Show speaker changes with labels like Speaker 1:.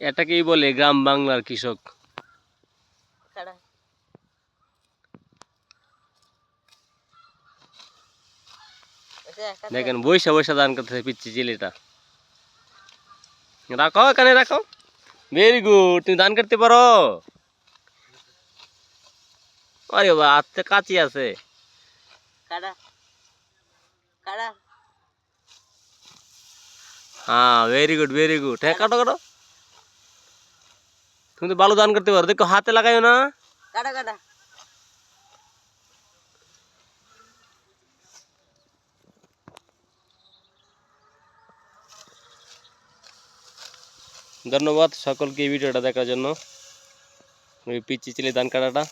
Speaker 1: এটাকেই বলে গ্রাম বাংলার কৃষক। দেখেন বৈশা বৈশা ধান করতেছে পিচ্ছি ছেলেটা। রাখো এখানে রাখো। ভেরি গুড, তুমি ধান কাটতে পারো। আরে বাবা, হাতে কাঁচি আছে। হ্যাঁ ভেরি গুড ভেরি গুড। হ্যাঁ কাটো কাটো। তুমি তো ভালো ধান করতে পারো, দেখো হাতে লাগাইও না। ধন্যবাদ সকলকে এই ভিডিওটা দেখার জন্য। পিচ্ছি ছেলে ধান কাটাটা।